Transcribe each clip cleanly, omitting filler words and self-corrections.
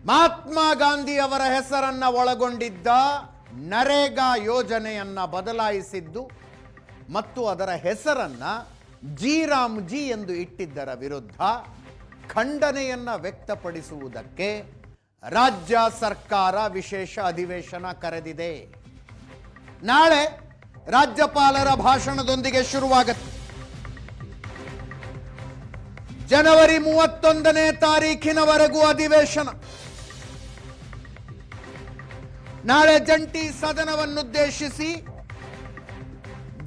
ಮಹಾತ್ಮ ಗಾಂಧಿ ಅವರ ಹೆಸರನ್ನ ಒಳಗೊಂಡಿದ್ದ ನರೇಗಾ ಯೋಜನೆಯನ್ನ ಬದಲಾಯಿಸಿದ್ದು ಮತ್ತು ಅದರ ಹೆಸರನ್ನ ಜಿ ಎಂದು ಇಟ್ಟಿದ್ದರ ವಿರುದ್ಧ ಖಂಡನೆಯನ್ನ ವ್ಯಕ್ತಪಡಿಸುವುದಕ್ಕೆ ರಾಜ್ಯ ಸರ್ಕಾರ ವಿಶೇಷ ಅಧಿವೇಶನ ಕರೆದಿದೆ. ನಾಳೆ ರಾಜ್ಯಪಾಲರ ಭಾಷಣದೊಂದಿಗೆ ಶುರುವಾಗುತ್ತೆ. ಜನವರಿ 31ನೇ ತಾರೀಖಿನವರೆಗೂ ಅಧಿವೇಶನ. ನಾಳೆ ಜಂಟಿ ಸದನವನ್ನುದ್ದೇಶಿಸಿ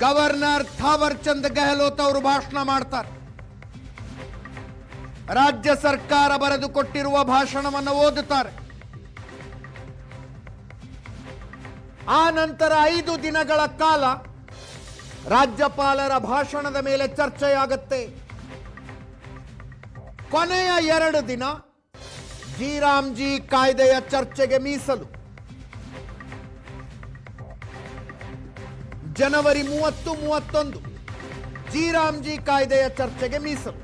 ಗವರ್ನರ್ ಥಾವರ್ ಚಂದ್ ಗೆಹ್ಲೋಟ್ ಅವರು ಭಾಷಣ ಮಾಡ್ತಾರೆ. ರಾಜ್ಯ ಸರ್ಕಾರ ಬರೆದುಕೊಟ್ಟಿರುವ ಭಾಷಣವನ್ನು ಓದುತ್ತಾರೆ. ಆ ನಂತರ 5 ದಿನಗಳ ಕಾಲ ರಾಜ್ಯಪಾಲರ ಭಾಷಣದ ಮೇಲೆ ಚರ್ಚೆಯಾಗುತ್ತೆ. ಕೊನೆಯ 2 ದಿನ ಜಿ ಕಾಯ್ದೆಯ ಚರ್ಚೆಗೆ ಮೀಸಲು. ಜನವರಿ 30, 31 ಜಿ ಕಾಯ್ದೆಯ ಚರ್ಚೆಗೆ ಮೀಸಲು.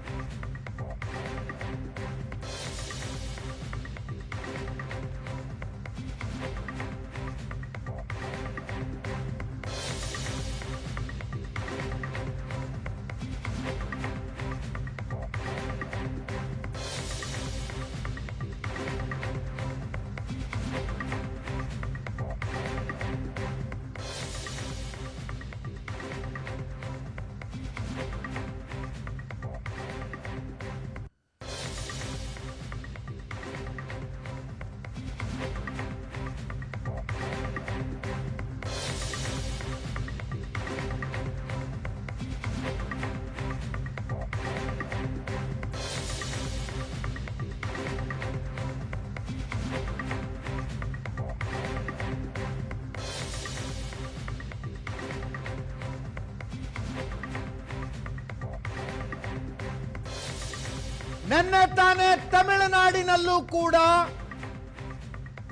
ನಿನ್ನೆ ತಾನೇ ತಮಿಳುನಾಡಿನಲ್ಲೂ ಕೂಡ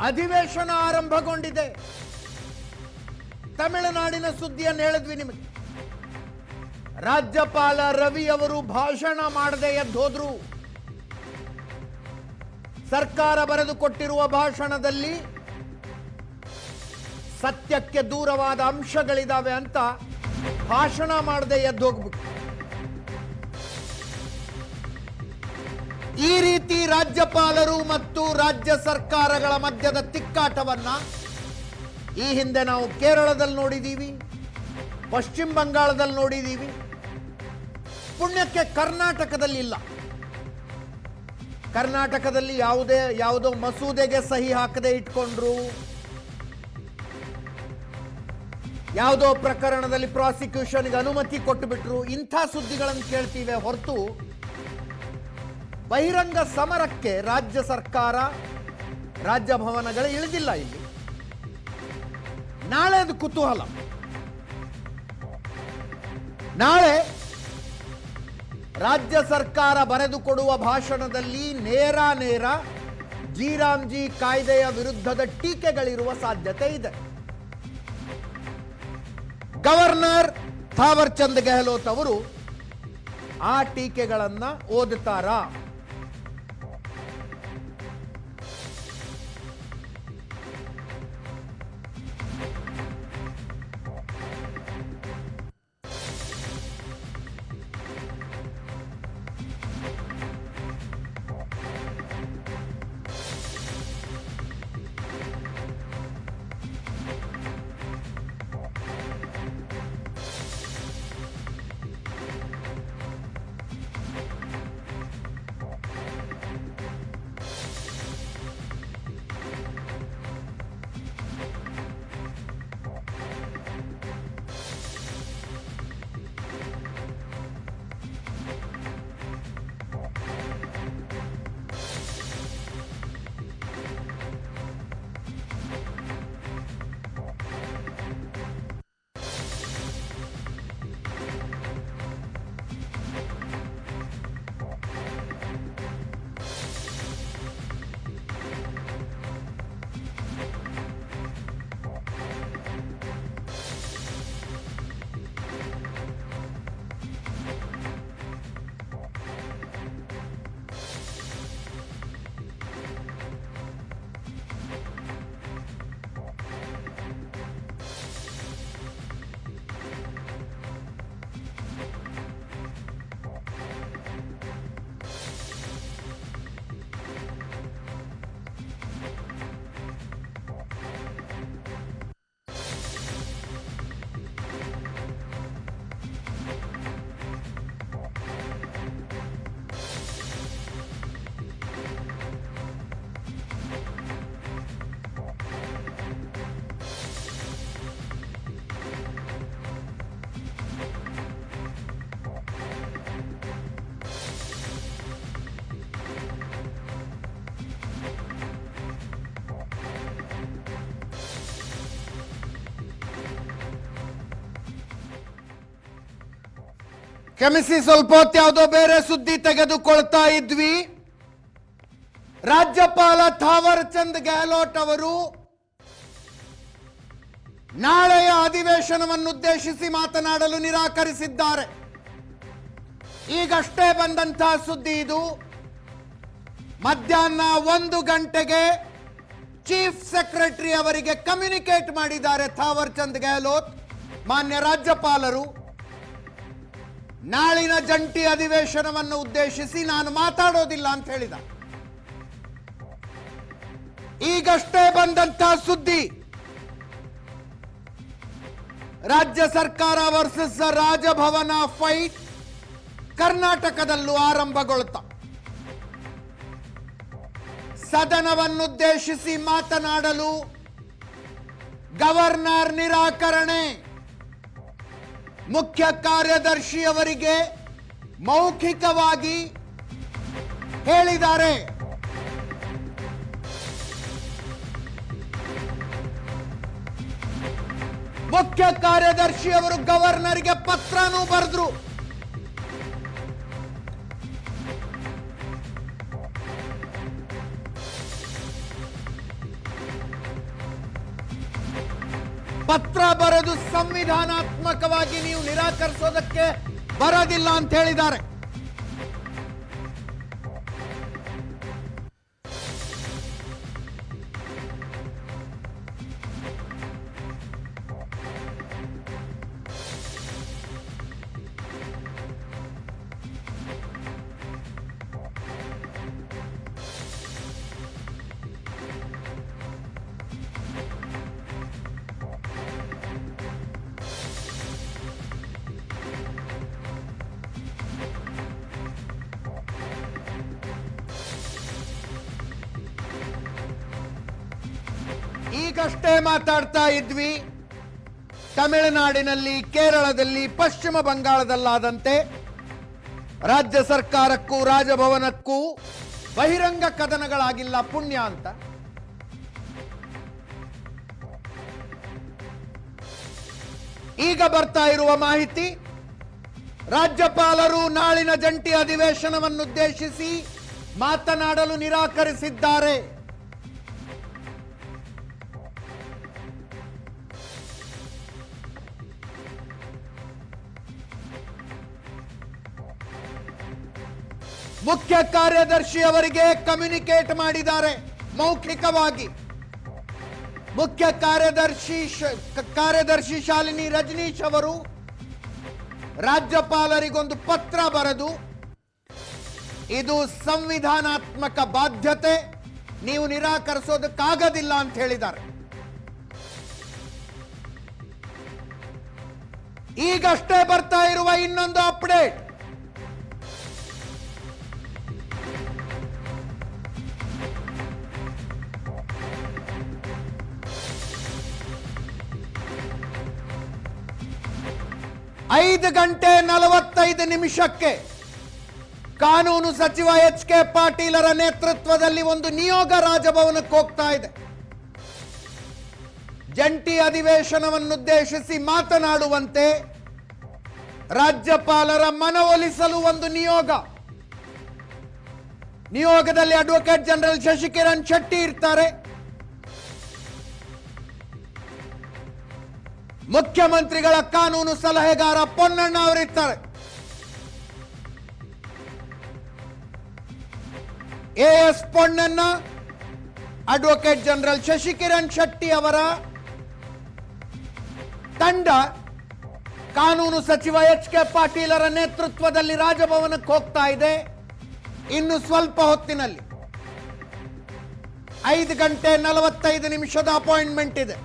ಅಧಿವೇಶನ ಆರಂಭಗೊಂಡಿದೆ. ತಮಿಳುನಾಡಿನ ಸುದ್ದಿಯನ್ನು ಹೇಳಿದ್ವಿ ನಿಮಗೆ. ರಾಜ್ಯಪಾಲ ರವಿ ಅವರು ಭಾಷಣ ಮಾಡದೆ ಎದ್ದೋದ್ರು. ಸರ್ಕಾರ ಬರೆದುಕೊಟ್ಟಿರುವ ಭಾಷಣದಲ್ಲಿ ಸತ್ಯಕ್ಕೆ ದೂರವಾದ ಅಂಶಗಳಿದಾವೆ ಅಂತ ಭಾಷಣ ಮಾಡದೆ ಎದ್ದೋಗ್ಬಿಟ್ಟು ಈ ರೀತಿ ರಾಜ್ಯಪಾಲರು ಮತ್ತು ರಾಜ್ಯ ಸರ್ಕಾರಗಳ ಮಧ್ಯದ ತಿಕ್ಕಾಟವನ್ನ ಈ ಹಿಂದೆ ನಾವು ಕೇರಳದಲ್ಲಿ ನೋಡಿದ್ದೀವಿ, ಪಶ್ಚಿಮ ಬಂಗಾಳದಲ್ಲಿ ನೋಡಿದ್ದೀವಿ. ಪುಣ್ಯಕ್ಕೆ ಕರ್ನಾಟಕದಲ್ಲಿ ಇಲ್ಲ. ಕರ್ನಾಟಕದಲ್ಲಿ ಯಾವುದೋ ಮಸೂದೆಗೆ ಸಹಿ ಹಾಕದೆ ಇಟ್ಕೊಂಡ್ರು, ಯಾವುದೋ ಪ್ರಕರಣದಲ್ಲಿ ಪ್ರಾಸಿಕ್ಯೂಷನ್ಗೆ ಅನುಮತಿ ಕೊಟ್ಟು ಬಿಟ್ರು. ಇಂಥ ಸುದ್ದಿಗಳನ್ನು ಕೇಳ್ತೀವಿ ಹೊರತು ಬಹಿರಂಗ ಸಮರಕ್ಕೆ ರಾಜ್ಯ ಸರ್ಕಾರ, ರಾಜ್ಯಭವನಗಳು ಇಳಿದಿಲ್ಲ. ಇಲ್ಲಿ ನಾಳೆ ಅದು ಕುತೂಹಲ. ನಾಳೆ ರಾಜ್ಯ ಸರ್ಕಾರ ಬರೆದುಕೊಡುವ ಭಾಷಣದಲ್ಲಿ ನೇರ ಜಿ ಕಾಯ್ದೆಯ ವಿರುದ್ಧದ ಟೀಕೆಗಳಿರುವ ಸಾಧ್ಯತೆ ಇದೆ. ಗವರ್ನರ್ ಥಾವರ್ ಚಂದ್ ಗೆಹ್ಲೋಟ್ ಅವರು ಆ ಟೀಕೆಗಳನ್ನು ಓದುತ್ತಾರಾ? ಕ್ಷಮಿಸಿ, ಸ್ವಲ್ಪ ಹೊತ್ತು ಯಾವುದೋ ಬೇರೆ ಸುದ್ದಿ ತೆಗೆದುಕೊಳ್ತಾ ಇದ್ವಿ. ರಾಜ್ಯಪಾಲ ಥಾವರ್ ಚಂದ್ ಗೆಹ್ಲೋಟ್ ಅವರು ನಾಳೆಯ ಅಧಿವೇಶನವನ್ನುದ್ದೇಶಿಸಿ ಮಾತನಾಡಲು ನಿರಾಕರಿಸಿದ್ದಾರೆ. ಈಗಷ್ಟೇ ಬಂದಂತಹ ಸುದ್ದಿ ಇದು. ಮಧ್ಯಾಹ್ನ 1 ಗಂಟೆಗೆ ಚೀಫ್ ಸೆಕ್ರೆಟರಿ ಅವರಿಗೆ ಕಮ್ಯುನಿಕೇಟ್ ಮಾಡಿದ್ದಾರೆ ಥಾವರ್ ಚಂದ್ ಗೆಹ್ಲೋಟ್, ಮಾನ್ಯ ರಾಜ್ಯಪಾಲರು. ನಾಳಿನ ಜಂಟಿ ಅಧಿವೇಶನವನ್ನು ಉದ್ದೇಶಿಸಿ ನಾನು ಮಾತಾಡೋದಿಲ್ಲ ಅಂತ ಹೇಳಿದ. ಈಗಷ್ಟೇ ಬಂದಂತಹ ಸುದ್ದಿ, ರಾಜ್ಯ ಸರ್ಕಾರ ವರ್ಸಸ್ ರಾಜಭವನ ಫೈಟ್ ಕರ್ನಾಟಕದಲ್ಲೂ ಆರಂಭಗೊಳ್ತಾ. ಸದನವನ್ನುದ್ದೇಶಿಸಿ ಮಾತನಾಡಲು ಗವರ್ನರ್ ನಿರಾಕರಣೆ. ಮುಖ್ಯ ಕಾರ್ಯದರ್ಶಿಯವರಿಗೆ ಮೌಖಿಕವಾಗಿ ಹೇಳಿದ್ದಾರೆ. ಮುಖ್ಯ ಕಾರ್ಯದರ್ಶಿಯವರು ಗವರ್ನರ್ಗೆ ಪತ್ರನೂ ಬರೆದ್ರು. ಪತ್ರ ಬರೆದು ಸಂವಿಧಾನಾತ್ಮಕವಾಗಿ ನೀವು ನಿರಾಕರಿಸೋದಕ್ಕೆ ಬರೋದಿಲ್ಲ ಅಂತ ಹೇಳಿದ್ದಾರೆ. ಈಗಷ್ಟೇ ಮಾತಾಡ್ತಾ ಇದ್ವಿ, ತಮಿಳುನಾಡಿನಲ್ಲಿ, ಕೇರಳದಲ್ಲಿ, ಪಶ್ಚಿಮ ಬಂಗಾಳದಲ್ಲಾದಂತೆ ರಾಜ್ಯ ಸರ್ಕಾರಕ್ಕೂ ರಾಜಭವನಕ್ಕೂ ಬಹಿರಂಗ ಕದನಗಳಾಗಿಲ್ಲ, ಪುಣ್ಯ ಅಂತ. ಈಗ ಬರ್ತಾ ಇರುವ ಮಾಹಿತಿ, ರಾಜ್ಯಪಾಲರು ನಾಳಿನ ಜಂಟಿ ಅಧಿವೇಶನವನ್ನುದ್ದೇಶಿಸಿ ಮಾತನಾಡಲು ನಿರಾಕರಿಸಿದ್ದಾರೆ. ಮುಖ್ಯ ಕಾರ್ಯದರ್ಶಿ ಅವರಿಗೆ ಕಮ್ಯುನಿಕೇಟ್ ಮಾಡಿದ್ದಾರೆ ಮೌಖಿಕವಾಗಿ. ಮುಖ್ಯ ಕಾರ್ಯದರ್ಶಿ ಶಾಲಿನಿ ರಜನೀಶ್ ಅವರು ರಾಜ್ಯಪಾಲರಿಗೊಂದು ಪತ್ರ ಬರೆದು, ಇದು ಸಂವಿಧಾನಾತ್ಮಕ ಬಾಧ್ಯತೆ, ನೀವು ನಿರಾಕರಿಸೋದಕ್ಕಾಗೋದಿಲ್ಲ ಅಂತ ಹೇಳಿದ್ದಾರೆ. ಈಗಷ್ಟೇ ಬರ್ತಾ ಇರುವ ಇನ್ನೊಂದು ಅಪ್ಡೇಟ್, ಐದು ಗಂಟೆ 45 ನಿಮಿಷಕ್ಕೆ ಕಾನೂನು ಸಚಿವ ಎಚ್ ಕೆ ಪಾಟೀಲರ ನೇತೃತ್ವದಲ್ಲಿ ಒಂದು ನಿಯೋಗ ರಾಜಭವನಕ್ಕೆ ಹೋಗ್ತಾ ಇದೆ. ಜಂಟಿ ಅಧಿವೇಶನವನ್ನುದ್ದೇಶಿಸಿ ಮಾತನಾಡುವಂತೆ ರಾಜ್ಯಪಾಲರ ಮನವೊಲಿಸಲು ಒಂದು ನಿಯೋಗದಲ್ಲಿ ಅಡ್ವೊಕೇಟ್ ಜನರಲ್ ಶಶಿಕಿರಣ್ ಶೆಟ್ಟಿ ಇರ್ತಾರೆ, ಮುಖ್ಯಮಂತ್ರಿಗಳ ಕಾನೂನು ಸಲಹೆಗಾರ ಪೊನ್ನಣ್ಣ ಅವರಿರ್ತಾರೆ, A S Ponnanna, advocate general Shashikiran Shetty ಅವರ ತಂಡ ಕಾನೂನು ಸಚಿವ ಎಚ್ ಕೆ ಪಾಟೀಲರ ನೇತೃತ್ವದಲ್ಲಿ ರಾಜಭವನಕ್ಕೆ ಹೋಗ್ತಾ ಇದೆ. ಇನ್ನು ಸ್ವಲ್ಪ ಹೊತ್ತಿನಲ್ಲಿ 5 ಗಂಟೆ 45 ನಿಮಿಷದ ಅಪಾಯಿಂಟ್ಮೆಂಟ್ ಇದೆ.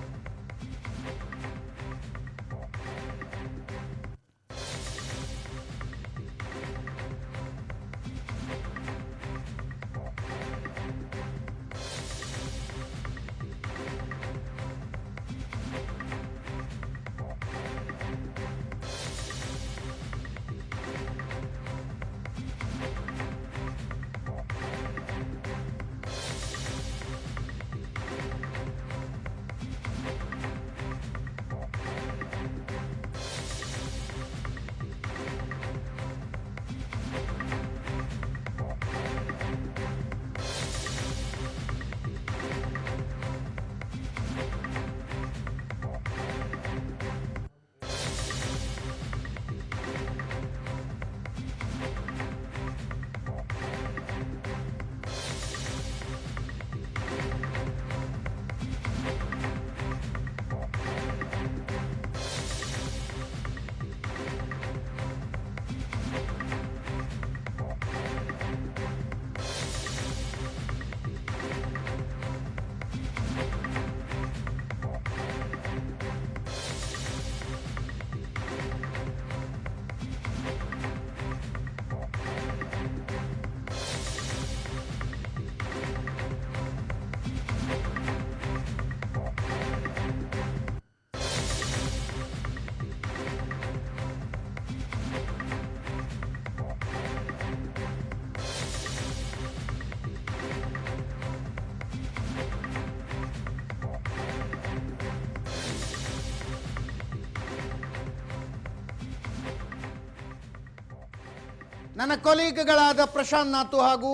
ನನ್ನ ಕೊಲೀಗ್ಗಳಾದ ಪ್ರಶಾಂತ್ ನಾತು ಹಾಗೂ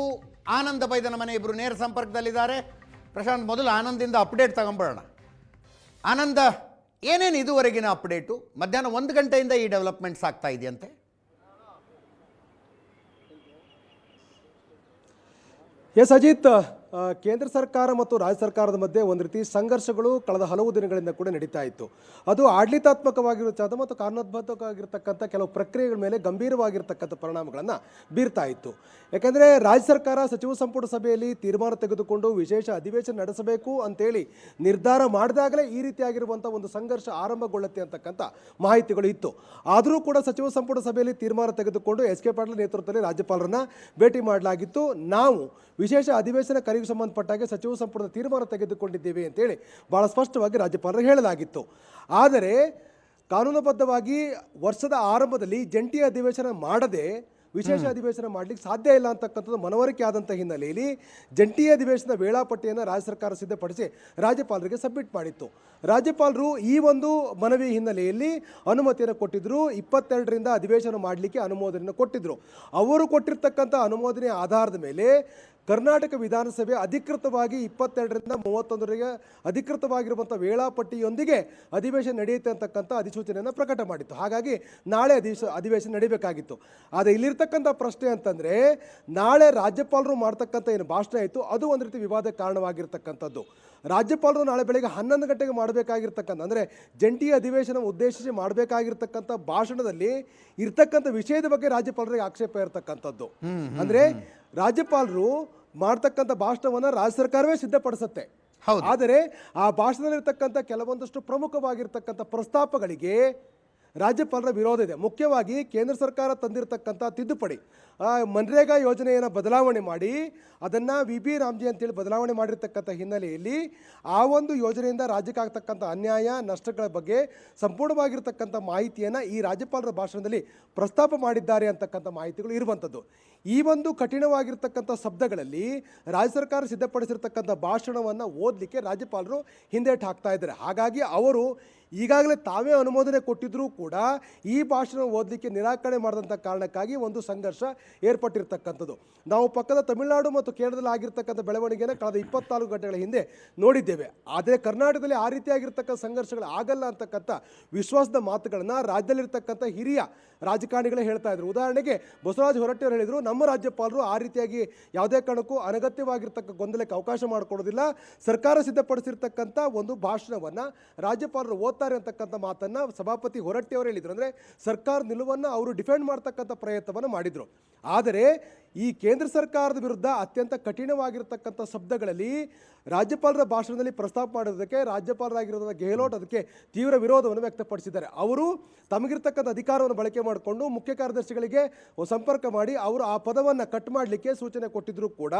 ಆನಂದ ಬೈದನ ಮನೆ ಇಬ್ಬರು ನೇರ ಸಂಪರ್ಕದಲ್ಲಿದ್ದಾರೆ. ಪ್ರಶಾಂತ್, ಮೊದಲು ಆನಂದಿಂದ ಅಪ್ಡೇಟ್ ತಗೊಂಬರೋಣ. ಆನಂದ, ಏನೇನು ಇದುವರೆಗಿನ ಅಪ್ಡೇಟು? ಮಧ್ಯಾಹ್ನ 1 ಗಂಟೆಯಿಂದ ಈ ಡೆವಲಪ್ಮೆಂಟ್ಸ್ ಆಗ್ತಾ ಇದೆಯಂತೆ. ಎಸ್ ಅಜಿತ್, ಕೇಂದ್ರ ಸರ್ಕಾರ ಮತ್ತು ರಾಜ್ಯ ಸರ್ಕಾರದ ಮಧ್ಯೆ ಒಂದು ರೀತಿ ಸಂಘರ್ಷಗಳು ಕಳೆದ ಹಲವು ದಿನಗಳಿಂದ ಕೂಡ ನಡೀತಾ ಇತ್ತು. ಅದು ಆಡಳಿತಾತ್ಮಕವಾಗಿರುತ್ತದೆ ಮತ್ತು ಕಾನೂನಾತ್ಮಕವಾಗಿರ್ತಕ್ಕಂಥ ಕೆಲವು ಪ್ರಕ್ರಿಯೆಗಳ ಮೇಲೆ ಗಂಭೀರವಾಗಿರ್ತಕ್ಕಂಥ ಪರಿಣಾಮಗಳನ್ನು ಬೀರ್ತಾ ಇತ್ತು. ಯಾಕೆಂದರೆ ರಾಜ್ಯ ಸರ್ಕಾರ ಸಚಿವ ಸಂಪುಟ ಸಭೆಯಲ್ಲಿ ತೀರ್ಮಾನ ತೆಗೆದುಕೊಂಡು ವಿಶೇಷ ಅಧಿವೇಶನ ನಡೆಸಬೇಕು ಅಂತೇಳಿ ನಿರ್ಧಾರ ಮಾಡಿದಾಗಲೇ ಈ ರೀತಿಯಾಗಿರುವಂಥ ಒಂದು ಸಂಘರ್ಷ ಆರಂಭಗೊಳ್ಳುತ್ತೆ ಅಂತಕ್ಕಂಥ ಮಾಹಿತಿಗಳು ಇತ್ತು. ಆದರೂ ಕೂಡ ಸಚಿವ ಸಂಪುಟ ಸಭೆಯಲ್ಲಿ ತೀರ್ಮಾನ ತೆಗೆದುಕೊಂಡು ಎಸ್ ಕೆ ಪಾಟೀಲ್ ನೇತೃತ್ವದಲ್ಲಿ ರಾಜ್ಯಪಾಲರನ್ನ ಭೇಟಿ ಮಾಡಲಾಗಿತ್ತು. ನಾವು ವಿಶೇಷ ಅಧಿವೇಶನ ಕರೆಗೆ ಸಂಬಂಧಪಟ್ಟಾಗೆ ಸಚಿವ ಸಂಪುಟದ ತೀರ್ಮಾನ ತೆಗೆದುಕೊಂಡಿದ್ದೇವೆ ಅಂತೇಳಿ ಭಾಳ ಸ್ಪಷ್ಟವಾಗಿ ರಾಜ್ಯಪಾಲರು ಹೇಳಲಾಗಿತ್ತು. ಆದರೆ ಕಾನೂನುಬದ್ಧವಾಗಿ ವರ್ಷದ ಆರಂಭದಲ್ಲಿ ಜಂಟಿ ಅಧಿವೇಶನ ಮಾಡದೆ ವಿಶೇಷ ಅಧಿವೇಶನ ಮಾಡಲಿಕ್ಕೆ ಸಾಧ್ಯ ಇಲ್ಲ ಅಂತಕ್ಕಂಥದ್ದು ಮನವರಿಕೆ ಆದಂಥ ಹಿನ್ನೆಲೆಯಲ್ಲಿ ಜಂಟಿ ಅಧಿವೇಶನದ ವೇಳಾಪಟ್ಟಿಯನ್ನು ರಾಜ್ಯ ಸರ್ಕಾರ ಸಿದ್ಧಪಡಿಸಿ ರಾಜ್ಯಪಾಲರಿಗೆ ಸಬ್ಮಿಟ್ ಮಾಡಿತ್ತು. ರಾಜ್ಯಪಾಲರು ಈ ಒಂದು ಮನವಿ ಹಿನ್ನೆಲೆಯಲ್ಲಿ ಅನುಮತಿಯನ್ನು ಕೊಟ್ಟಿದ್ದರು. 22ರಿಂದ ಅಧಿವೇಶನ ಮಾಡಲಿಕ್ಕೆ ಅನುಮೋದನೆಯನ್ನು ಕೊಟ್ಟಿದ್ದರು. ಅವರು ಕೊಟ್ಟಿರ್ತಕ್ಕಂಥ ಅನುಮೋದನೆ ಆಧಾರದ ಮೇಲೆ ಕರ್ನಾಟಕ ವಿಧಾನಸಭೆ ಅಧಿಕೃತವಾಗಿ 22ರಿಂದ 31ರವರೆಗೆ ಅಧಿಕೃತವಾಗಿರುವಂಥ ವೇಳಾಪಟ್ಟಿಯೊಂದಿಗೆ ಅಧಿವೇಶನ ನಡೆಯುತ್ತೆ ಅಂತಕ್ಕಂಥ ಅಧಿಸೂಚನೆಯನ್ನು ಪ್ರಕಟ ಮಾಡಿತ್ತು. ಹಾಗಾಗಿ ನಾಳೆ ಅಧಿವೇಶನ ನಡೀಬೇಕಾಗಿತ್ತು. ಆದರೆ ಇಲ್ಲಿರ್ತಕ್ಕಂಥ ಪ್ರಶ್ನೆ ಅಂತಂದರೆ, ನಾಳೆ ರಾಜ್ಯಪಾಲರು ಮಾಡ್ತಕ್ಕಂಥ ಏನು ಭಾಷಣ ಇತ್ತು ಅದು ಒಂದು ರೀತಿ ವಿವಾದಕ್ಕೆ ಕಾರಣವಾಗಿರ್ತಕ್ಕಂಥದ್ದು. ರಾಜ್ಯಪಾಲರು ನಾಳೆ ಬೆಳಗ್ಗೆ 11 ಗಂಟೆಗೆ ಮಾಡಬೇಕಾಗಿರ್ತಕ್ಕಂಥ, ಅಂದರೆ ಜಂಟಿ ಅಧಿವೇಶನ ಉದ್ದೇಶಿಸಿ ಮಾಡಬೇಕಾಗಿರ್ತಕ್ಕಂಥ ಭಾಷಣದಲ್ಲಿ ಇರ್ತಕ್ಕಂಥ ವಿಷಯದ ಬಗ್ಗೆ ರಾಜ್ಯಪಾಲರಿಗೆ ಆಕ್ಷೇಪ ಇರತಕ್ಕಂಥದ್ದು. ಅಂದರೆ ರಾಜ್ಯಪಾಲರು ಮಾಡ್ತಕ್ಕಂಥ ಭಾಷಣವನ್ನು ರಾಜ್ಯ ಸರ್ಕಾರವೇ ಸಿದ್ಧಪಡಿಸುತ್ತೆ. ಆದರೆ ಆ ಭಾಷಣದಲ್ಲಿರ್ತಕ್ಕಂಥ ಕೆಲವೊಂದಷ್ಟು ಪ್ರಮುಖವಾಗಿರ್ತಕ್ಕಂಥ ಪ್ರಸ್ತಾಪಗಳಿಗೆ ರಾಜ್ಯಪಾಲರ ವಿರೋಧ ಇದೆ. ಮುಖ್ಯವಾಗಿ ಕೇಂದ್ರ ಸರ್ಕಾರ ತಂದಿರತಕ್ಕಂಥ ತಿದ್ದುಪಡಿ, ಮನ್ರೇಗಾ ಯೋಜನೆಯನ್ನು ಬದಲಾವಣೆ ಮಾಡಿ ಅದನ್ನು VB ರಾಮ್ಜಿ ಅಂತೇಳಿ ಬದಲಾವಣೆ ಮಾಡಿರ್ತಕ್ಕಂಥ ಹಿನ್ನೆಲೆಯಲ್ಲಿ ಆ ಒಂದು ಯೋಜನೆಯಿಂದ ರಾಜ್ಯಕ್ಕೆ ಆಗ್ತಕ್ಕಂಥ ಅನ್ಯಾಯ ನಷ್ಟಗಳ ಬಗ್ಗೆ ಸಂಪೂರ್ಣವಾಗಿರ್ತಕ್ಕಂಥ ಮಾಹಿತಿಯನ್ನು ಈ ರಾಜ್ಯಪಾಲರ ಭಾಷಣದಲ್ಲಿ ಪ್ರಸ್ತಾಪ ಮಾಡಿದ್ದಾರೆ ಅಂತಕ್ಕಂಥ ಮಾಹಿತಿಗಳು ಇರುವಂಥದ್ದು. ಈ ಒಂದು ಕಠಿಣವಾಗಿರ್ತಕ್ಕಂಥ ಶಬ್ದಗಳಲ್ಲಿ ರಾಜ್ಯ ಸರ್ಕಾರ ಸಿದ್ಧಪಡಿಸಿರ್ತಕ್ಕಂಥ ಭಾಷಣವನ್ನು ಓದಲಿಕ್ಕೆ ರಾಜ್ಯಪಾಲರು ಹಿಂದೇಟು ಹಾಕ್ತಾ ಇದ್ದಾರೆ. ಹಾಗಾಗಿ ಅವರು ಈಗಾಗಲೇ ತಾವೇ ಅನುಮೋದನೆ ಕೊಟ್ಟಿದ್ದರೂ ಕೂಡ ಈ ಭಾಷಣ ಓದಲಿಕ್ಕೆ ನಿರಾಕರಣೆ ಮಾಡಿದಂಥ ಕಾರಣಕ್ಕಾಗಿ ಒಂದು ಸಂಘರ್ಷ ಏರ್ಪಟ್ಟಿರ್ತಕ್ಕಂಥದ್ದು. ನಾವು ಪಕ್ಕದ ತಮಿಳುನಾಡು ಮತ್ತು ಕೇರಳದಲ್ಲಿ ಆಗಿರ್ತಕ್ಕಂಥ ಬೆಳವಣಿಗೆಯನ್ನು ಕಳೆದ 24 ಗಂಟೆಗಳ ಹಿಂದೆ ನೋಡಿದ್ದೇವೆ. ಆದರೆ ಕರ್ನಾಟಕದಲ್ಲಿ ಆ ರೀತಿಯಾಗಿರ್ತಕ್ಕಂಥ ಸಂಘರ್ಷಗಳು ಆಗಲ್ಲ ಅಂತಕ್ಕಂಥ ವಿಶ್ವಾಸದ ಮಾತುಗಳನ್ನು ರಾಜ್ಯದಲ್ಲಿರ್ತಕ್ಕಂಥ ಹಿರಿಯ ರಾಜಕಾರಣಿಗಳೇ ಹೇಳ್ತಾ ಇದ್ರು. ಉದಾಹರಣೆಗೆ ಬಸವರಾಜ ಹೊರಟ್ಟಿಯವರು ಹೇಳಿದರು, ನಮ್ಮ ರಾಜ್ಯಪಾಲರು ಆ ರೀತಿಯಾಗಿ ಯಾವುದೇ ಕಾರಣಕ್ಕೂ ಅನಗತ್ಯವಾಗಿರ್ತಕ್ಕ ಗೊಂದಲಕ್ಕೆ ಅವಕಾಶ ಮಾಡಿಕೊಡೋದಿಲ್ಲ, ಸರ್ಕಾರ ಸಿದ್ಧಪಡಿಸಿರ್ತಕ್ಕಂಥ ಒಂದು ಭಾಷಣವನ್ನು ರಾಜ್ಯಪಾಲರು ಓದ್ತಾರೆ ಅಂತಕ್ಕಂಥ ಮಾತನ್ನು ಸಭಾಪತಿ ಹೊರಟ್ಟಿಯವರು ಹೇಳಿದರು. ಅಂದರೆ ಸರ್ಕಾರ ನಿಲುವನ್ನು ಅವರು ಡಿಫೆಂಡ್ ಮಾಡ್ತಕ್ಕಂಥ ಪ್ರಯತ್ನವನ್ನು ಮಾಡಿದರು. ಆದರೆ ಈ ಕೇಂದ್ರ ಸರ್ಕಾರದ ವಿರುದ್ಧ ಅತ್ಯಂತ ಕಠಿಣವಾಗಿರ್ತಕ್ಕಂಥ ಶಬ್ದಗಳಲ್ಲಿ ರಾಜ್ಯಪಾಲರ ಭಾಷಣದಲ್ಲಿ ಪ್ರಸ್ತಾಪ ಮಾಡೋದಕ್ಕೆ ರಾಜ್ಯಪಾಲರಾಗಿರೋದ ಗೆಹ್ಲೋಟ್ ಅದಕ್ಕೆ ತೀವ್ರ ವಿರೋಧವನ್ನು ವ್ಯಕ್ತಪಡಿಸಿದ್ದಾರೆ. ಅವರು ತಮಗಿರ್ತಕ್ಕಂಥ ಅಧಿಕಾರವನ್ನು ಬಳಕೆ ಮಾಡಿಕೊಂಡು ಮುಖ್ಯ ಕಾರ್ಯದರ್ಶಿಗಳಿಗೆ ಸಂಪರ್ಕ ಮಾಡಿ ಅವರು ಆ ಪದವನ್ನು ಕಟ್ ಮಾಡಲಿಕ್ಕೆ ಸೂಚನೆ ಕೊಟ್ಟಿದ್ದರೂ ಕೂಡ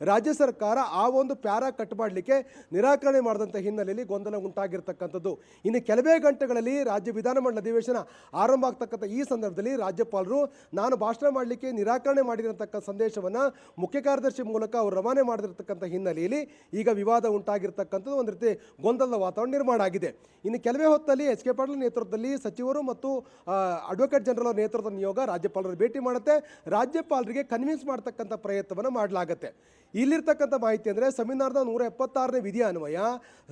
ರಾಜ್ಯ ಸರ್ಕಾರ ಆ ಒಂದು ಪ್ಯಾರಾ ಕಟ್ ಮಾಡಲಿಕ್ಕೆ ನಿರಾಕರಣೆ ಮಾಡಿದಂಥ ಹಿನ್ನೆಲೆಯಲ್ಲಿ ಗೊಂದಲ ಉಂಟಾಗಿರ್ತಕ್ಕಂಥದ್ದು. ಇನ್ನು ಕೆಲವೇ ಗಂಟೆಗಳಲ್ಲಿ ರಾಜ್ಯ ವಿಧಾನಮಂಡಲ ಅಧಿವೇಶನ ಆರಂಭ ಆಗ್ತಕ್ಕಂಥ ಈ ಸಂದರ್ಭದಲ್ಲಿ ರಾಜ್ಯಪಾಲರು ನಾನು ಭಾಷಣ ಮಾಡಲಿಕ್ಕೆ ನಿರಾಕರಣೆ ಮಾಡಿರತಕ್ಕ ಸಂದೇಶವನ್ನು ಮುಖ್ಯ ಕಾರ್ಯದರ್ಶಿ ಮೂಲಕ ಅವರು ರವಾನೆ ಮಾಡಿರ್ತಕ್ಕಂಥ ಹಿನ್ನೆಲೆಯಲ್ಲಿ ಈಗ ವಿವಾದ ಉಂಟಾಗಿರ್ತಕ್ಕಂಥದ್ದು, ಒಂದು ರೀತಿ ಗೊಂದಲದ ವಾತಾವರಣ ನಿರ್ಮಾಣ ಆಗಿದೆ. ಇನ್ನು ಕೆಲವೇ ಹೊತ್ತಲ್ಲಿ ಎಸ್ ಕೆ ಪಾಟೀಲ್ ನೇತೃತ್ವದಲ್ಲಿ ಸಚಿವರು ಮತ್ತು ಅಡ್ವೊಕೇಟ್ ಜನರಲ್ ನೇತೃತ್ವದ ನಿಯೋಗ ರಾಜ್ಯಪಾಲರು ಭೇಟಿ ಮಾಡುತ್ತೆ. ರಾಜ್ಯಪಾಲರಿಗೆ ಕನ್ವಿನ್ಸ್ ಮಾಡ್ತಕ್ಕಂಥ ಪ್ರಯತ್ನವನ್ನು ಮಾಡಲಾಗುತ್ತೆ. ಇಲ್ಲಿರ್ತಕ್ಕಂಥ ಮಾಹಿತಿ ಅಂದರೆ ಸಂವಿಧಾನದ 176ನೇ ವಿಧಿ ಅನ್ವಯ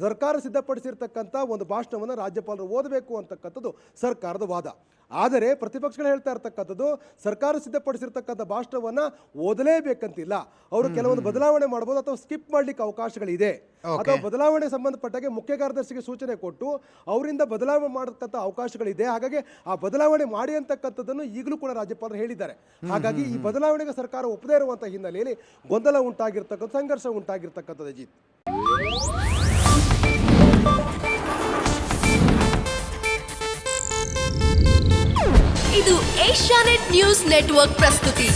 ಸರ್ಕಾರ ಸಿದ್ಧಪಡಿಸಿರ್ತಕ್ಕಂಥ ಒಂದು ಭಾಷಣವನ್ನು ರಾಜ್ಯಪಾಲರು ಓದಬೇಕು ಅಂತಕ್ಕಂಥದ್ದು ಸರ್ಕಾರದ ವಾದ. ಆದರೆ ಪ್ರತಿಪಕ್ಷಗಳು ಹೇಳ್ತಾ ಇರ್ತಕ್ಕಂಥದ್ದು ಸರ್ಕಾರ ಸಿದ್ಧಪಡಿಸಿರ್ತಕ್ಕಂಥ ಭಾಷಣವನ್ನು ಓದಲೇಬೇಕಂತಿಲ್ಲ, ಅವರು ಕೆಲವೊಂದು ಬದಲಾವಣೆ ಮಾಡ್ಬೋದು ಅಥವಾ ಸ್ಕಿಪ್ ಮಾಡಲಿಕ್ಕೆ ಅವಕಾಶಗಳಿದೆ, ಅಥವಾ ಬದಲಾವಣೆ ಸಂಬಂಧಪಟ್ಟಾಗೆ ಮುಖ್ಯ ಕಾರ್ಯದರ್ಶಿಗೆ ಸೂಚನೆ ಕೊಟ್ಟು ಅವರಿಂದ ಬದಲಾವಣೆ ಮಾಡತಕ್ಕಂಥ ಅವಕಾಶಗಳಿದೆ. ಹಾಗಾಗಿ ಆ ಬದಲಾವಣೆ ಮಾಡಿ ಅಂತಕ್ಕಂಥದ್ದನ್ನು ಈಗಲೂ ಕೂಡ ರಾಜ್ಯಪಾಲರು ಹೇಳಿದ್ದಾರೆ. ಹಾಗಾಗಿ ಈ ಬದಲಾವಣೆಗೆ ಸರ್ಕಾರ ಒಪ್ಪದೇ ಇರುವಂಥ ಹಿನ್ನೆಲೆಯಲ್ಲಿ ಗೊಂದಲ ಉಂಟಾಗಿರ್ತಕ್ಕಂಥ, ಸಂಘರ್ಷ ಉಂಟಾಗಿರ್ತಕ್ಕಂಥದ್ದು. ಅಜಿತ್, ಇದು ಏಷ್ಯಾನೆಟ್ ನ್ಯೂಸ್ ನೆಟ್ವರ್ಕ್ ಪ್ರಸ್ತುತಿ.